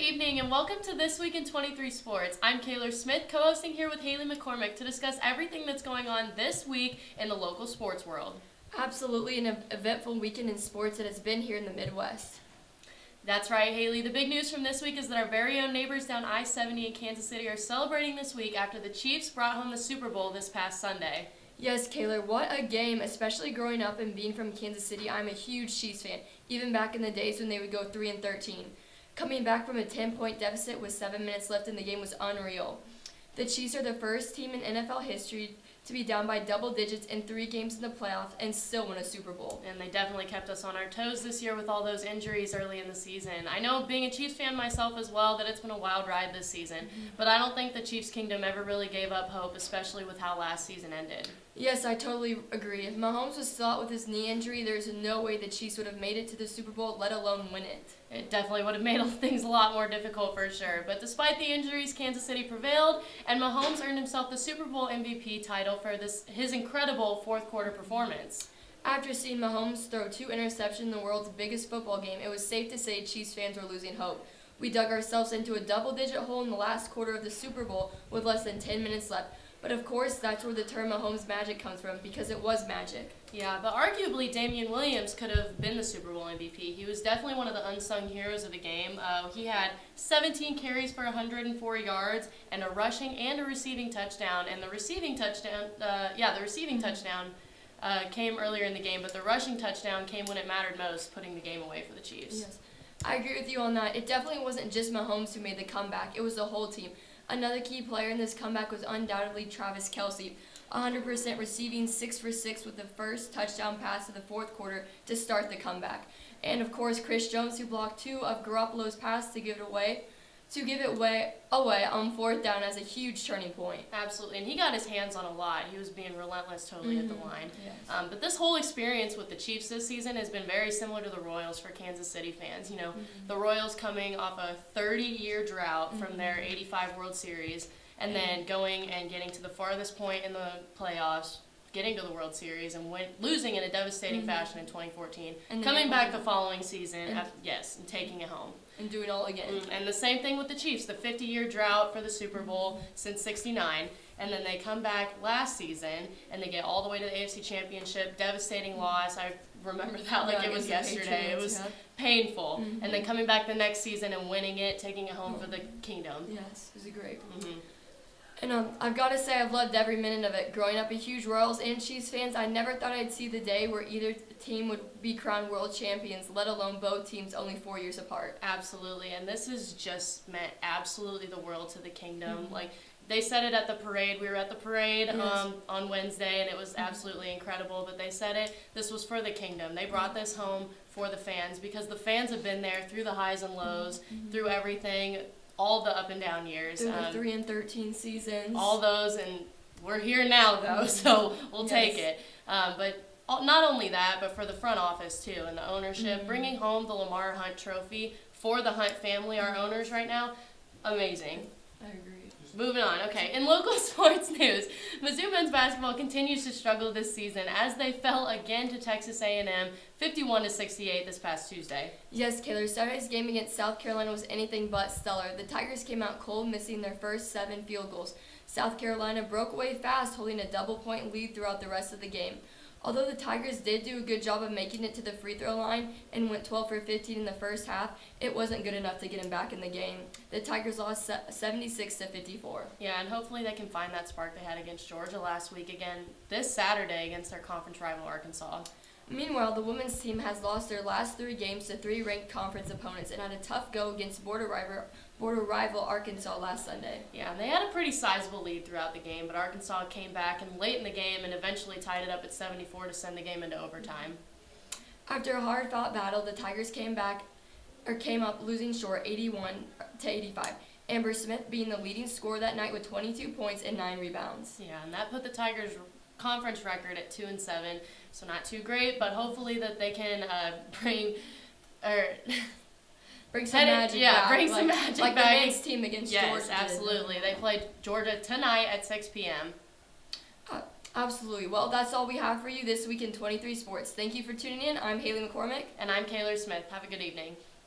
evening and welcome to This Week in 23 Sports. I'm Kayla Smith, co-hosting here with Haley McCormick to discuss everything that's going on this week in the local sports world. Absolutely an eventful weekend in sports that has been here in the Midwest. That's right, Haley. The big news from this week is that our very own neighbors down I-70 in Kansas City are celebrating this week after the Chiefs brought home the Super Bowl this past Sunday. Yes, Kayla, what a game, especially growing up and being from Kansas City. I'm a huge Chiefs fan, even back in the days when they would go 3-13. Coming back from a 10-point deficit with 7 minutes left in the game was unreal. The Chiefs are the first team in NFL history to be down by double digits in 3 games in the playoffs and still win a Super Bowl. And they definitely kept us on our toes this year with all those injuries early in the season. I know, being a Chiefs fan myself as well, that it's been a wild ride this season. But I don't think the Chiefs Kingdom ever really gave up hope, especially with how last season ended. Yes, I totally agree. If Mahomes was still out with his knee injury, there's no way the Chiefs would have made it to the Super Bowl, let alone win it. It definitely would have made things a lot more difficult for sure. But despite the injuries, Kansas City prevailed, and Mahomes earned himself the Super Bowl MVP title for his incredible fourth quarter performance. After seeing Mahomes throw 2 interceptions in the world's biggest football game, it was safe to say Chiefs fans were losing hope. We dug ourselves into a double-digit hole in the last quarter of the Super Bowl with less than 10 minutes left. But of course, that's where the term Mahomes magic comes from, because it was magic. Yeah, but arguably Damian Williams could have been the Super Bowl MVP. He was definitely one of the unsung heroes of the game. He had 17 carries for 104 yards and a rushing and a receiving touchdown. And the receiving touchdown, came earlier in the game, but the rushing touchdown came when it mattered most, putting the game away for the Chiefs. Yes, I agree with you on that. It definitely wasn't just Mahomes who made the comeback. It was the whole team. Another key player in this comeback was undoubtedly Travis Kelce, 100% receiving 6 for 6 with the first touchdown pass of the fourth quarter to start the comeback. And of course, Chris Jones, who blocked 2 of Garoppolo's pass to give it away on fourth down as a huge turning point. Absolutely, and he got his hands on a lot. He was being relentless totally at the line. Yes. But this whole experience with the Chiefs this season has been very similar to the Royals for Kansas City fans. You know, the Royals coming off a 30-year drought from their 85 World Series, and then going and getting to the farthest point in the playoffs, getting to the World Series, and losing in a devastating fashion in 2014, and coming back the following season, and taking it home. And do it all again. And the same thing with the Chiefs, the 50-year drought for the Super Bowl since '69, and then they come back last season, and they get all the way to the AFC Championship, devastating loss. I remember that like it was yesterday. It was painful. And then coming back the next season and winning it, taking it home for the Kingdom. Yes, it was great. And I've got to say, I've loved every minute of it. Growing up a huge Royals and Chiefs fans, I never thought I'd see the day where either team would be crowned world champions, let alone both teams only 4 years apart. Absolutely, and this has just meant absolutely the world to the Kingdom. Like, they said it at the parade. We were at the parade on Wednesday, and it was absolutely incredible. But they said it, this was for the Kingdom. They brought this home for the fans, because the fans have been there through the highs and lows, through everything, all the up and down years. Through the 3-13 seasons. All those, and we're here now, though, so we'll take it. But not only that, but for the front office, too, and the ownership, bringing home the Lamar Hunt Trophy for the Hunt family, our owners right now, amazing. I agree. Moving on. Okay, in local sports news, Mizzou men's basketball continues to struggle this season as they fell again to Texas A&M 51-68 this past Tuesday. Yes, Kayla, Saturday's game against South Carolina was anything but stellar. The Tigers came out cold, missing their first 7 field goals. South Carolina broke away fast, holding a double-point lead throughout the rest of the game. Although the Tigers did do a good job of making it to the free throw line and went 12 for 15 in the first half, it wasn't good enough to get them back in the game. The Tigers lost 76-54. Yeah, and hopefully they can find that spark they had against Georgia last week again this Saturday against their conference rival Arkansas. Meanwhile, the women's team has lost their last 3 games to 3 ranked conference opponents and had a tough go against border rival Arkansas last Sunday. Yeah, and they had a pretty sizable lead throughout the game, but Arkansas came back and late in the game and eventually tied it up at 74 to send the game into overtime. After a hard-fought battle, the Tigers came up losing short 81-85. Amber Smith being the leading scorer that night with 22 points and 9 rebounds. Yeah, and that put the Tigers' conference record at 2-7, so not too great, but hopefully that they can bring some magic back. Bring some magic like back. The men's team against Georgia. Yes, absolutely. They played Georgia tonight at 6 p.m. Absolutely. Well, that's all we have for you this week in 23 Sports. Thank you for tuning in. I'm Haley McCormick. And I'm Kayla Smith. Have a good evening.